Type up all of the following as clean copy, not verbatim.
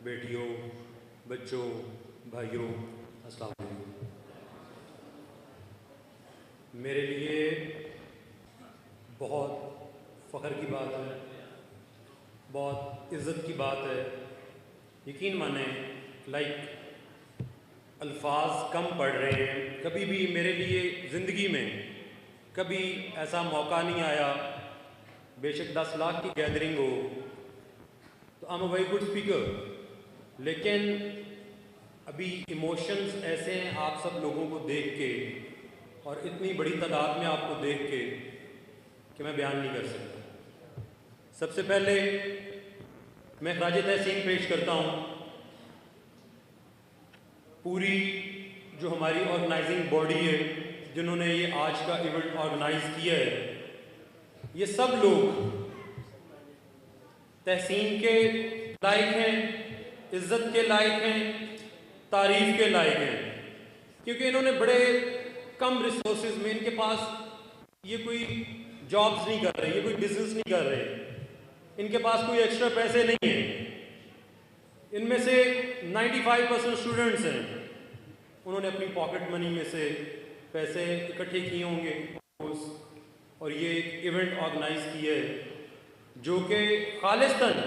बेटियों, बच्चों, भाइयों, अस्सलाम वालेकुम। मेरे लिए बहुत फ़ख्र की बात है, बहुत इज़्ज़त की बात है। यकीन माने अल्फाज कम पड़ रहे हैं। कभी भी मेरे लिए ज़िंदगी में कभी ऐसा मौका नहीं आया, बेशक 10 लाख की गैदरिंग हो तो I am a very good speaker, लेकिन अभी इमोशंस ऐसे हैं आप सब लोगों को देख के और इतनी बड़ी तादाद में आपको देख के कि मैं बयान नहीं कर सकता। सबसे पहले मैं खराज तहसीन पेश करता हूँ पूरी जो हमारी ऑर्गेनाइजिंग बॉडी है, जिन्होंने ये आज का इवेंट ऑर्गेनाइज किया है। ये सब लोग तहसीन के लायक हैं, इज़्ज़त के लायक हैं, तारीफ़ के लायक हैं, क्योंकि इन्होंने बड़े कम रिसोर्सेज में, इनके पास ये कोई जॉब्स नहीं कर रहे, ये कोई बिजनेस नहीं कर रहे, इनके पास कोई एक्स्ट्रा पैसे नहीं हैं। इनमें से 95% स्टूडेंट्स हैं, उन्होंने अपनी पॉकेट मनी में से पैसे इकट्ठे किए होंगे और ये एक इवेंट ऑर्गेनाइज किया है जो कि खालिस्तान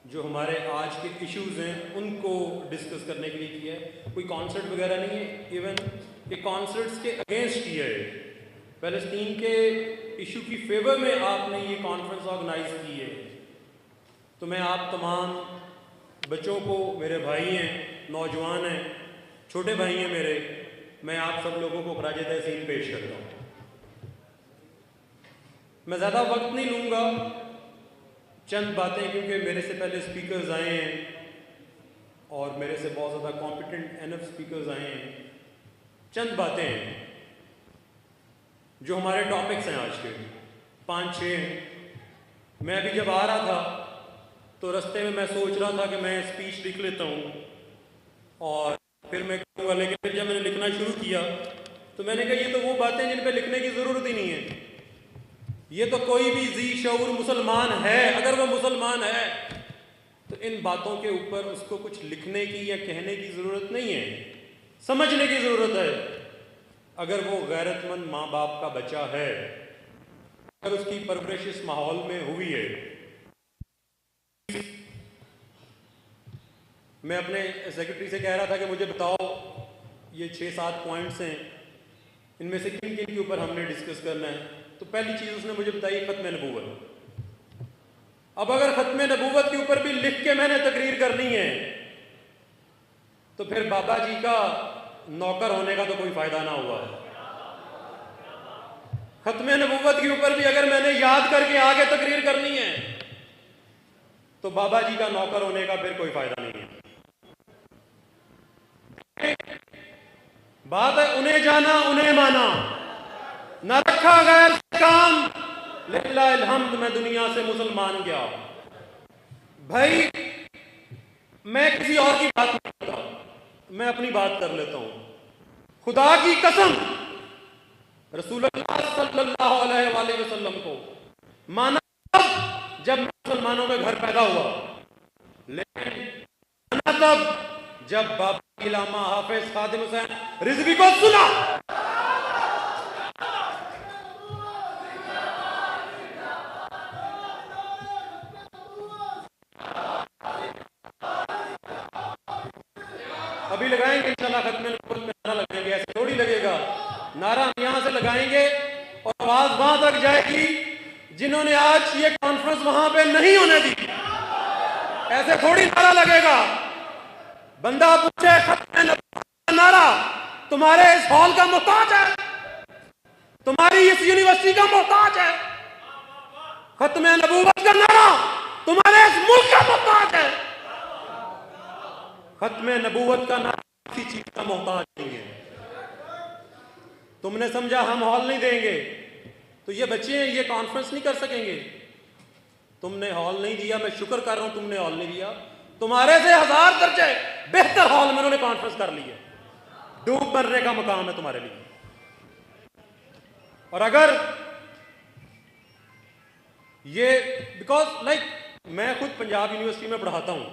जो हमारे आज के इश्यूज़ हैं उनको डिस्कस करने के लिए किया है। कोई कॉन्सर्ट वगैरह नहीं है, इवन ये कॉन्सर्ट्स के अगेंस्ट किया है। फ़लस्तीन के इशू की फेवर में आपने ये कॉन्फ्रेंस ऑर्गेनाइज की है। तो मैं आप तमाम बच्चों को, मेरे भाई हैं, नौजवान हैं, छोटे भाई हैं मेरे, मैं आप सब लोगों को खराज तहसीन पेश करता हूँ। मैं ज़्यादा वक्त नहीं लूँगा, चंद बातें, क्योंकि मेरे से पहले स्पीकर्स आए हैं और मेरे से बहुत ज़्यादा कॉम्पिटेंट एनफ स्पीकर्स आए हैं। चंद बातें हैं जो हमारे टॉपिक्स हैं आज के, 5-6 हैं। मैं अभी जब आ रहा था तो रास्ते में मैं सोच रहा था कि मैं स्पीच लिख लेता हूँ और फिर मैं कहूँगा, लेकिन जब मैंने लिखना शुरू किया तो मैंने कहा ये तो वो बातें जिन पर लिखने की ज़रूरत ही नहीं है। ये तो कोई भी जी शऊर मुसलमान है, अगर वो मुसलमान है तो इन बातों के ऊपर उसको कुछ लिखने की या कहने की ज़रूरत नहीं है, समझने की ज़रूरत है। अगर वो गैरतमंद माँ बाप का बच्चा है, अगर उसकी परवरिश इस माहौल में हुई है। मैं अपने सेक्रेटरी से कह रहा था कि मुझे बताओ ये 6-7 पॉइंट्स हैं, इनमें से किन किन के ऊपर हमने डिस्कस करना है। तो पहली चीज़ उसने मुझे बताई खत्म नबूवत। अब अगर खत्म नबूवत के ऊपर भी लिख के मैंने तकरीर करनी है तो फिर बाबा जी का नौकर होने का तो कोई फ़ायदा ना हुआ। खत्म नबूवत के ऊपर भी अगर मैंने याद करके आगे तकरीर करनी है तो बाबा जी का नौकर होने का फिर कोई फ़ायदा नहीं है। बात है उन्हें जाना उन्हें माना, न रखा गैर काम, लिल्लाहिल हम्द, मैं दुनिया से मुसलमान गया। भाई मैं किसी और की बात नहीं करता, मैं अपनी बात कर लेता हूं। खुदा की कसम, रसूलुल्लाह सल्लल्लाहु अलैहि वसल्लम को माना तब जब मुसलमानों में घर पैदा हुआ, लेकिन माना तब जब बाबा इलामा हाफिज खादिम हुसैन रिजवी को सुना। अभी लगाएंगे इंशाल्लाह, खत्म नबूवत में नारा लगाएंगे, ऐसे थोड़ी लगेगा। नारा हम यहां से लगाएंगे और आवाज वहां तक जाएगी जिन्होंने आज ये कॉन्फ्रेंस वहां पे नहीं होने दी। ऐसे थोड़ी नारा लगेगा। बंदा पूछे खत्म नबूवत का नारा तुम्हारे इस हॉल का मोहताज है, तुम्हारी इस यूनिवर्सिटी का मोहताज है। खत्म नबूवत का नारा तुम्हारे इस मुल्क का मोहताज है। खत्म नबूवत का नारा किसी चीज का मोहताज नहीं है। तुमने समझा हम हॉल नहीं देंगे तो ये बच्चे हैं, ये कॉन्फ्रेंस नहीं कर सकेंगे। तुमने हॉल नहीं दिया, मैं शुक्र कर रहा हूं तुमने हॉल नहीं दिया। तुम्हारे से 1000 दर्जे बेहतर हॉल में उन्होंने कॉन्फ्रेंस कर ली है। डूब मरने का मकाम है तुम्हारे लिए। और अगर ये बिकॉज मैं खुद पंजाब यूनिवर्सिटी में पढ़ाता हूं,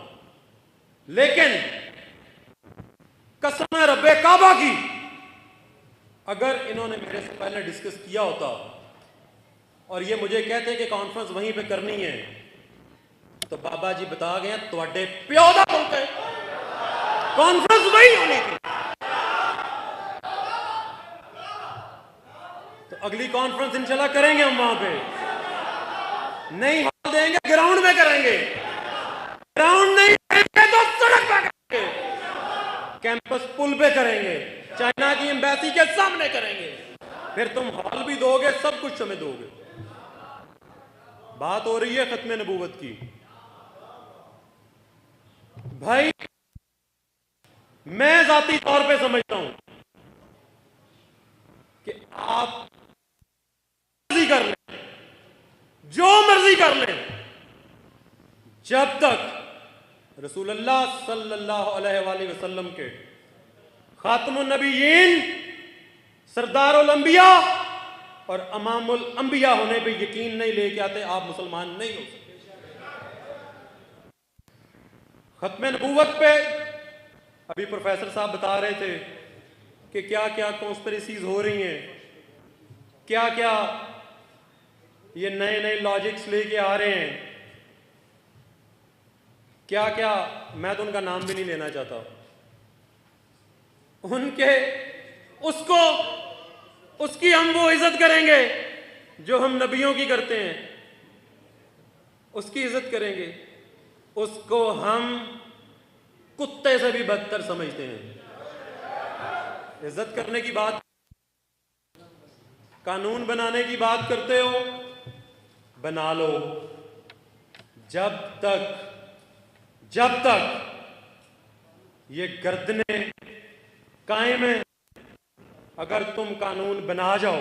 लेकिन कसम है रब्बे काबा की, अगर इन्होंने मेरे से पहले डिस्कस किया होता और ये मुझे कहते कि कॉन्फ्रेंस वहीं पे करनी है, तो बाबा जी बता गए तुहाडे प्यो दा मुल्क है, कॉन्फ्रेंस वही होनी थी। तो अगली कॉन्फ्रेंस इंशाल्लाह करेंगे हम वहां पे, नहीं हॉल देंगे, ग्राउंड में करेंगे, ग्राउंड नहीं करेंगे तो सड़क पे करेंगे, कैंपस पुल पे करेंगे, चाइना की एम्बेसी के सामने करेंगे, फिर तुम हॉल भी दोगे, सब कुछ हमें दोगे। बात हो रही है खत्मे नबूवत की। भाई मैं जाती तौर पे समझता हूं कि आप मर्जी कर लें, जो मर्जी कर लें, जब तक रसूलुल्लाह सल्लल्लाहु अलैहि वसल्लम के खातमुन नबीयीन, सरदारुल अंबिया और अमामुल अंबिया होने पे यकीन नहीं लेके आते, आप मुसलमान नहीं हो सकते। खत्मे नबूवत पे अभी प्रोफेसर साहब बता रहे थे कि क्या क्या कॉन्स्पिरेसीज हो रही हैं, क्या क्या ये नए नए लॉजिक्स लेके आ रहे हैं, क्या क्या, मैं तो उनका नाम भी नहीं लेना चाहता, उनके उसको उसकी हम वो इज्जत करेंगे जो हम नबियों की करते हैं, उसकी इज्जत करेंगे, उसको हम कुत्ते से भी बदतर समझते हैं। इज्जत करने की बात, कानून बनाने की बात करते हो, बना लो, जब तक ये गर्दने कायम है, अगर तुम कानून बना जाओ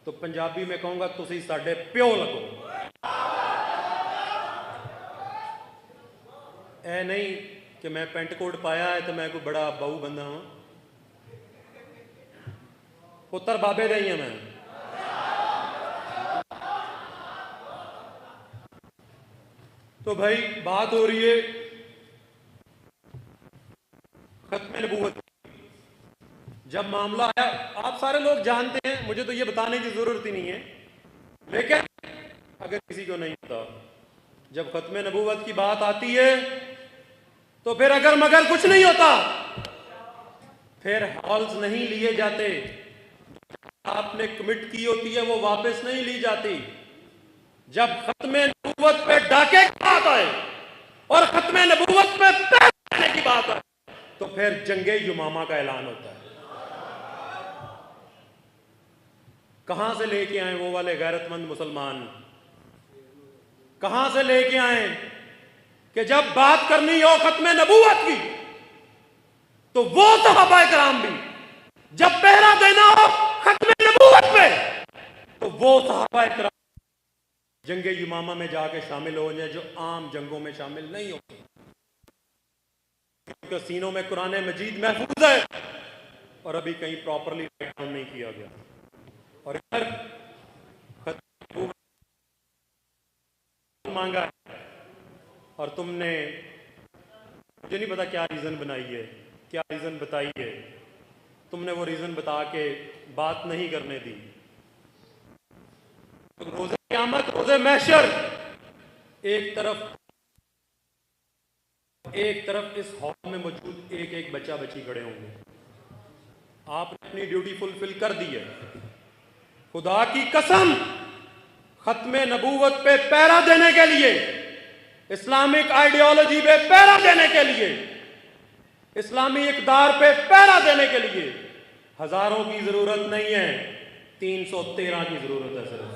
तो पंजाबी में कहूंगा तुसी साडे प्यो लगो। ऐ नहीं कि मैं पेंट कोट पाया है तो मैं कोई बड़ा बाऊ बंदा हूं, पुत्र बाबे दे ही है मैं। तो भाई बात हो रही है खत्मे नबूवत। जब मामला आया, आप सारे लोग जानते हैं, मुझे तो ये बताने की जरूरत ही नहीं है, लेकिन अगर किसी को नहीं पता, जब खत्मे नबूवत की बात आती है तो फिर अगर मगर कुछ नहीं होता, फिर हॉल्स नहीं लिए जाते, आपने कमिट की होती है वो वापस नहीं ली जाती। जब खत्मे नबूवत पे डाके की बात आए और खत्मे नबूवत पे पैर रखने की बात आए तो फिर जंगे युमामा का ऐलान होता है। कहां से लेके आए वो वाले गैरतमंद मुसलमान, कहां से लेके आए कि जब बात करनी हो खत्मे नबूवत की तो वो सहाबा कराम भी, जब पहरा देना हो खत्मे नबूवत पे तो वो सहाबा कराम जंगे युमामा में जाके शामिल हो जाए, जो आम जंगों में शामिल नहीं होते, क्योंकि सीनों में कुरान मजीद महफूज है और अभी कहीं प्रॉपरली राइट डाउन नहीं किया गया। और इधर मांगा है और तुमने, मुझे नहीं पता क्या रीजन बनाई है, क्या रीजन बताई है, तुमने वो रीजन बता के बात नहीं करने दी। तो रोज़े क़यामत, रोज़े महशर, एक तरफ इस हॉल में मौजूद एक एक बच्चा बच्ची खड़े होंगे। आपने अपनी ड्यूटी फुलफिल कर दी है। खुदा की कसम, खत्मे नबूवत पे पहरा देने के लिए, इस्लामिक आइडियोलॉजी पे पहरा देने के लिए, इस्लामी इक़दार पे पहरा देने के लिए हजारों की जरूरत नहीं है, 313 की जरूरत है सिर्फ।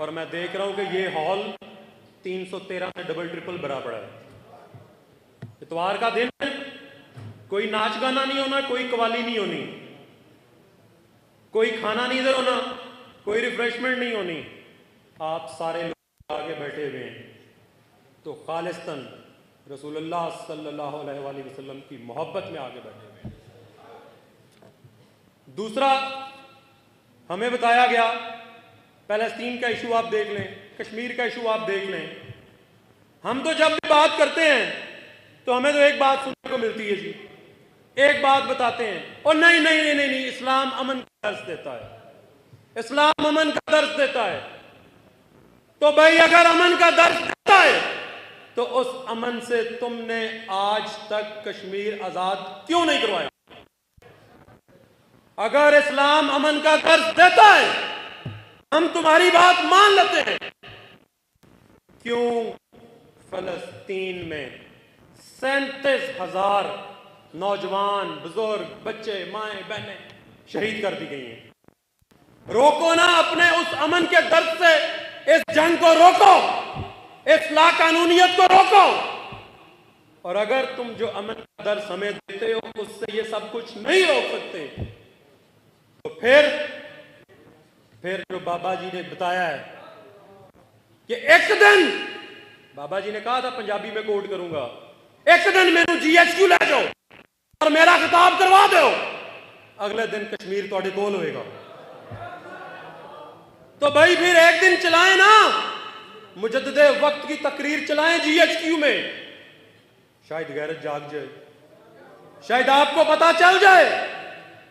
और मैं देख रहा हूं कि ये हॉल 313 में डबल ट्रिपल भरा पड़ा है। इतवार का दिन, कोई नाच गाना नहीं होना, कोई कवाली नहीं होनी, कोई खाना नहीं इधर होना, कोई रिफ्रेशमेंट नहीं होनी, आप सारे लोग आगे बैठे हुए हैं तो खालिस्तन रसूलुल्लाह सल्लल्लाहु अलैहि वसल्लम की मोहब्बत में आगे बैठे हुए हैं। दूसरा, हमें बताया गया, पैलेस्तीन का इशू आप देख लें, कश्मीर का इशू आप देख लें, हम तो जब भी बात करते हैं तो हमें तो एक बात सुनने को मिलती है जी, एक बात बताते हैं और नहीं नहीं नहीं नहीं, नहीं इस्लाम अमन का दर्स देता है, इस्लाम अमन का दर्स देता है। तो भाई अगर अमन का दर्स देता है तो उस अमन से तुमने आज तक कश्मीर आजाद क्यों नहीं करवाया? अगर इस्लाम अमन का दर्स देता है, हम तुम्हारी बात मान लेते हैं, क्यों फलस्तीन में 37,000 नौजवान, बुजुर्ग, बच्चे, माएं, बहनें शहीद कर दी गई हैं? रोको ना अपने उस अमन के दर्द से, इस जंग को रोको, इस लाकानूनियत को रोको। और अगर तुम जो अमन का दर्द हमें देते हो उससे ये सब कुछ नहीं रोक सकते, तो फिर जो बाबा जी ने बताया है कि एक दिन, बाबा जी ने कहा था, पंजाबी में कोट करूंगा, एक दिन मेनू GHQ ले जाओ और मेरा खिताब करवा दो, अगले दिन कश्मीर तोड़े कोल होएगा। तो भाई फिर एक दिन चलाएं ना, मुजद्दिदे वक्त की तकरीर चलाएं GHQ में, शायद गैरत जाग जाए, शायद आपको पता चल जाए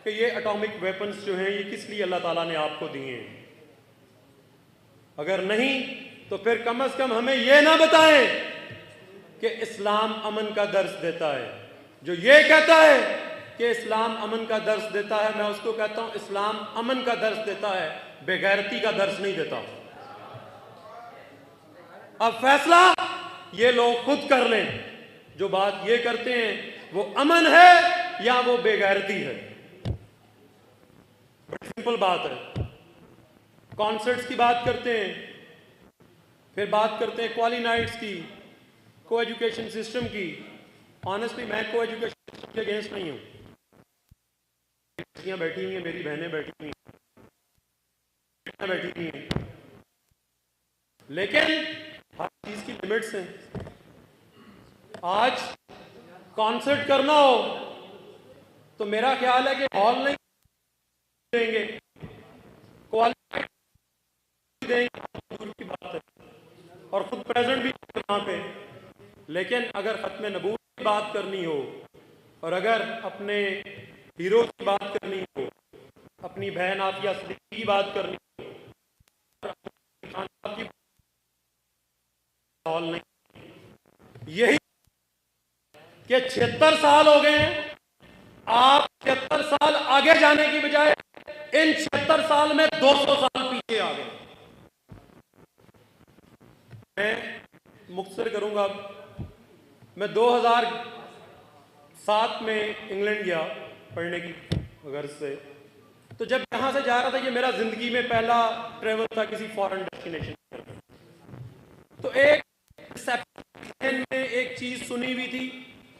कि ये एटॉमिक वेपन्स जो हैं ये किस लिए अल्लाह ताला ने आपको दिए हैं। अगर नहीं तो फिर कम से कम हमें यह ना बताएं कि इस्लाम अमन का दर्स देता है। जो ये कहता है कि इस्लाम अमन का दर्स देता है, मैं उसको कहता हूं इस्लाम अमन का दर्स देता है, बेगैरती का दर्स नहीं देता। अब फैसला ये लोग खुद कर लें, जो बात ये करते हैं वो अमन है या वो बेगैरती है। बड़ी सिंपल बात है। कॉन्सर्ट्स की बात करते हैं, फिर बात करते हैं क्वाली नाइट्स की, को एजुकेशन सिस्टम की। ऑनेस्टली मैं को एजुकेशन सिस्टम के अगेंस्ट नहीं हूं। बच्चियां बैठी हुई हैं, मेरी बहनें बैठी हुई हैं, बैठी हुई हैं, लेकिन हर चीज की लिमिट्स हैं। आज कॉन्सर्ट करना हो तो मेरा ख्याल है कि हॉल नहीं देंगे, क्वालिटी देंगे, दूर की बात है, और खुद प्रेजेंट भी वहां पे। लेकिन अगर खत्म नबूवत की बात करनी हो और अगर अपने हीरो की बात करनी हो, अपनी बहन आफिया सिद्दीकी की बात करनी हो, हॉल नहीं। यही कि 76 साल हो गए हैं, आप 76 साल आगे जाने की बजाय इन 76 साल में 200 साल पीछे आ गए। मैं मुख्तसर करूंगा। मैं 2007 में इंग्लैंड गया पढ़ने की गर्ज से। तो जब यहां से जा रहा था, ये मेरा जिंदगी में पहला ट्रेवल था किसी फॉरेन डेस्टिनेशन। तो एक में एक चीज सुनी हुई थी,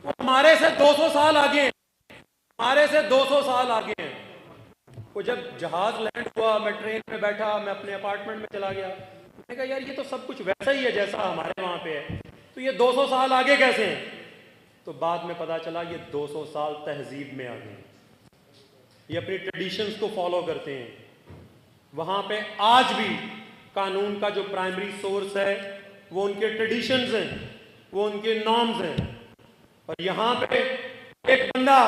वो हमारे से 200 साल आगे हैं, हमारे से 200 साल आगे हैं। वो जब जहाज लैंड हुआ, मैं ट्रेन में बैठा, मैं अपने अपार्टमेंट में चला गया। मैंने कहा यार ये तो सब कुछ वैसा ही है जैसा हमारे वहां पे है, तो ये 200 साल आगे कैसे हैं? तो बाद में पता चला ये 200 साल तहजीब में आगे हैं, ये अपनी ट्रेडिशंस को फॉलो करते हैं। वहां पे आज भी कानून का जो प्राइमरी सोर्स है वो उनके ट्रेडिशंस हैं, वो उनके नॉर्म्स हैं। और यहां पे एक बंदा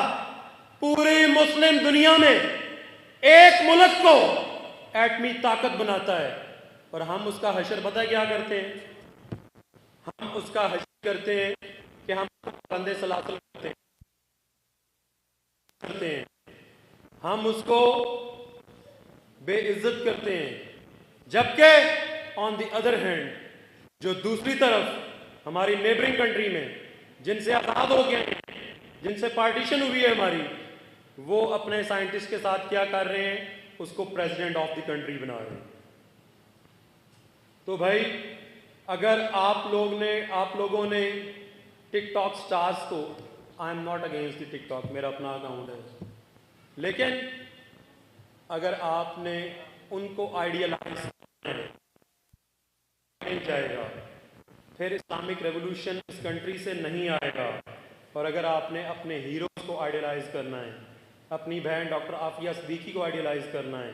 पूरी मुस्लिम दुनिया में एक मुल्क को एटमी ताकत बनाता है, और हम उसका हशर पता है क्या करते हैं? हम उसका हशर करते हैं कि हम बंदे सलासल करते हैं, हम उसको बेइज्जत करते हैं। जबकि ऑन द अदर हैंड जो दूसरी तरफ हमारी नेबरिंग कंट्री में जिनसे आज़ाद हो गए हैं, जिनसे पार्टीशन हुई है हमारी, वो अपने साइंटिस्ट के साथ क्या कर रहे हैं? उसको प्रेसिडेंट ऑफ द कंट्री बना रहे हैं। तो भाई अगर आप लोगों ने टिकटॉक स्टार्स को, I am not against the TikTok, मेरा अपना अकाउंट है, लेकिन अगर आपने उनको आइडियलाइज नहीं जाएगा, फिर इस्लामिक रेवोल्यूशन इस कंट्री से नहीं आएगा। और अगर आपने अपने हीरोज को आइडियलाइज करना है, अपनी बहन डॉक्टर आफिया सिद्दीकी को आइडियलाइज करना है,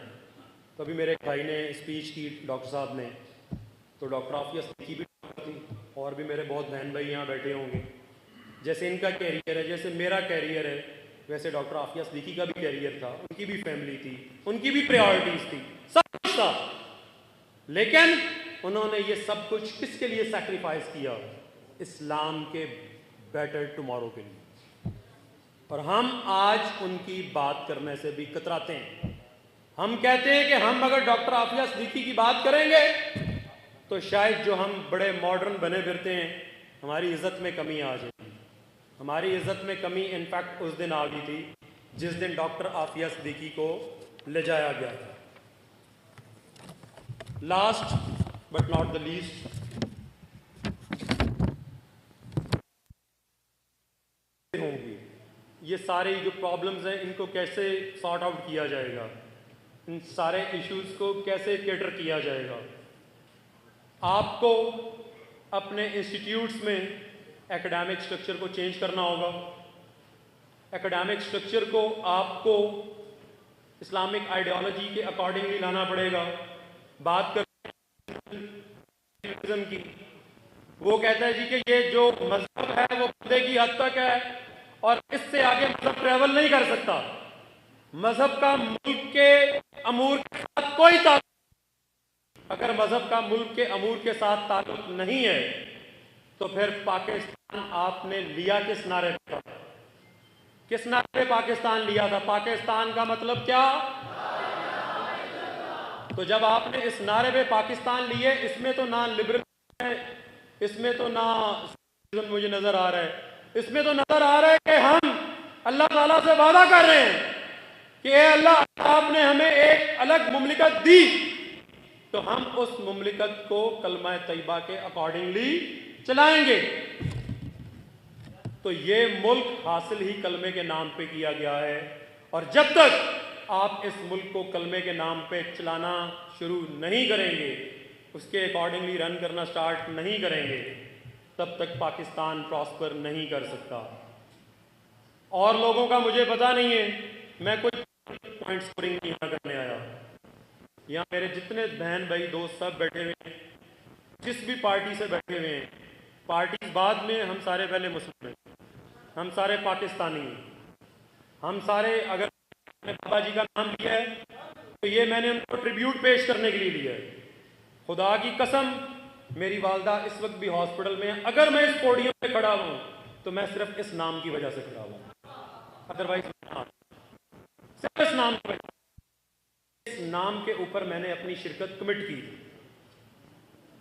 तो अभी मेरे भाई ने स्पीच की डॉक्टर साहब ने, तो डॉक्टर आफिया सिद्दीकी भी थी और भी मेरे बहुत बहन भाई यहाँ बैठे होंगे, जैसे इनका कैरियर है, जैसे मेरा कैरियर है, वैसे डॉक्टर आफिया सिद्दीकी का भी कैरियर था, उनकी भी फैमिली थी, उनकी भी प्रायोरिटीज थी, सब कुछ था। लेकिन उन्होंने ये सब कुछ किसके लिए सैक्रिफाइस किया? इस्लाम के बेटर टुमारो के लिए। और हम आज उनकी बात करने से भी कतराते हैं। हम कहते हैं कि हम अगर डॉक्टर आफिया सिद्दीकी की बात करेंगे तो शायद जो हम बड़े मॉडर्न बने फिरते हैं हमारी इज्जत में कमी आ जाएगी। हमारी इज्जत में कमी इनफैक्ट उस दिन आ गई थी जिस दिन डॉक्टर आफिया सिद्दीकी को ले जाया गया था। Last but not the least, होंगी ये सारे जो प्रॉब्लम्स हैं, इनको कैसे सॉर्ट आउट किया जाएगा, इन सारे इश्यूज को कैसे कैटर किया जाएगा। आपको अपने इंस्टीट्यूट्स में एकेडमिक स्ट्रक्चर को चेंज करना होगा। एकेडमिक स्ट्रक्चर को आपको इस्लामिक आइडियोलॉजी के अकॉर्डिंगली लाना पड़ेगा। बात कर की, वो कहता है जी कि ये जो मजहब है वो बंदे की हद तक है और इससे आगे मजहब ट्रेवल नहीं कर सकता। मजहब का मुल्क के अमूर के साथ कोई ताल्लुक, अगर मजहब का मुल्क के अमूर के साथ ताल्लुक नहीं है तो फिर पाकिस्तान आपने लिया किस नारे पे? किस नारे पे पाकिस्तान लिया था? पाकिस्तान का मतलब क्या? तो जब आपने इस नारे पे पाकिस्तान लिए, इसमें तो ना लिबरल है, इसमें तो ना मुझे नजर आ रहा है, इसमें तो नजर आ रहा है कि हम अल्लाह ताला से वादा कर रहे हैं कि ए अल्लाह, आपने हमें एक अलग मुमलिकत दी तो हम उस मुमलिकत को कलमा तैयबा के अकॉर्डिंगली चलाएंगे। तो ये मुल्क हासिल ही कलमे के नाम पे किया गया है, और जब तक आप इस मुल्क को कलमे के नाम पे चलाना शुरू नहीं करेंगे, उसके अकॉर्डिंगली रन करना स्टार्ट नहीं करेंगे, तब तक पाकिस्तान प्रॉस्पर नहीं कर सकता। और लोगों का मुझे पता नहीं है, मैं कुछ पॉइंट स्कोरिंग नहीं यहाँ करने आया। यहाँ मेरे जितने बहन भाई दोस्त सब बैठे हुए हैं, जिस भी पार्टी से बैठे हुए हैं, पार्टी बाद में, हम सारे पहले मुस्लिम हैं, हम सारे पाकिस्तानी हैं, हम सारे, अगर मैंने बाबा जी का नाम लिया है तो ये मैंने उनको ट्रिब्यूट पेश करने के लिए लिया है। खुदा की कसम, मेरी वालदा इस वक्त भी हॉस्पिटल में है। अगर मैं इस पोडियम पे खड़ा हूँ तो मैं सिर्फ इस नाम की वजह से खड़ा हूँ, अदरवाइज सिर्फ इस नाम की वजह। इस नाम के ऊपर मैंने अपनी शिरकत कमिट की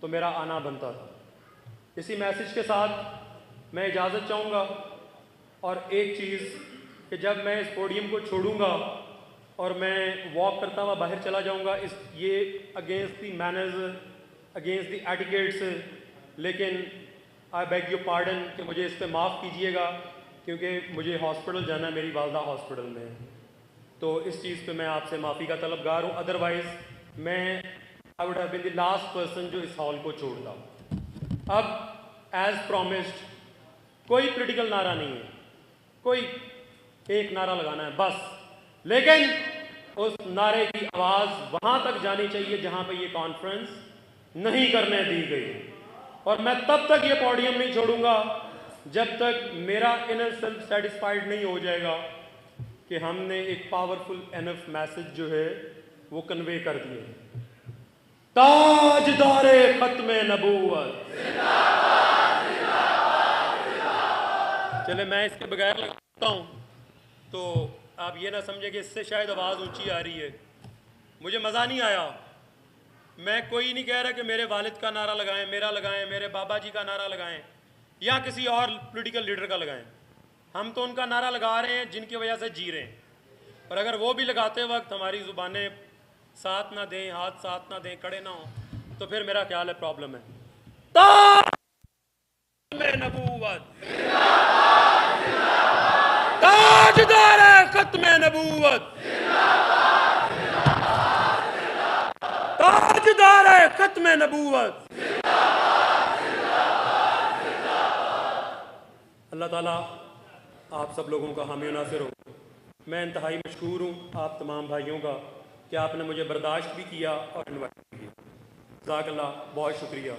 तो मेरा आना बनता था। इसी मैसेज के साथ मैं इजाज़त चाहूँगा, और एक चीज़ कि जब मैं इस पोडियम को छोड़ूंगा और मैं वॉक करता हुआ बाहर चला जाऊंगा, इस ये against the manners, against the etiquettes, लेकिन आई बेग यू पार्डन कि मुझे इस पर माफ़ कीजिएगा, क्योंकि मुझे हॉस्पिटल जाना है, मेरी वालदा हॉस्पिटल में है, तो इस चीज़ पे मैं आपसे माफ़ी का तलबगार हूँ। अदरवाइज़ मैं I would have been the last person जो इस हॉल को छोड़ता। अब एज प्रॉमिस्ड कोई पॉलिटिकल नारा नहीं है, कोई एक नारा लगाना है बस, लेकिन उस नारे की आवाज़ वहाँ तक जानी चाहिए जहाँ पे ये कॉन्फ्रेंस नहीं करने दी गई। और मैं तब तक ये पोडियम नहीं छोड़ूंगा जब तक मेरा इनर सेल्फ सेटिस्फाइड नहीं हो जाएगा कि हमने एक पावरफुल एनफ मैसेज जो है वो कन्वे कर दिए। ताजदारे खत्मे नबूवत, चले मैं इसके बगैर लगाता हूँ तो आप ये ना समझे कि इससे शायद आवाज़ ऊंची आ रही है। मुझे मज़ा नहीं आया। मैं कोई नहीं कह रहा कि मेरे वालिद का नारा लगाएं, मेरा लगाएं, मेरे बाबा जी का नारा लगाएं या किसी और पॉलिटिकल लीडर का लगाएं। हम तो उनका नारा लगा रहे हैं जिनकी वजह से जी रहे हैं, और अगर वो भी लगाते वक्त हमारी ज़ुबानें साथ ना दें, हाथ साथ ना दें, खड़े ना हो, तो फिर मेरा ख्याल है प्रॉब्लम है। नबूवत, ताजदार खत्मे नबूवत, ताजदार खत्मे नबूवत। अल्लाह ताला आप सब लोगों का हामी नासिर हो। मैं इंतहाई मशकूर हूँ आप तमाम भाइयों का कि आपने मुझे बर्दाश्त भी किया और इन्वाइट भी किया। जज़ाकल्लाह, बहुत शुक्रिया।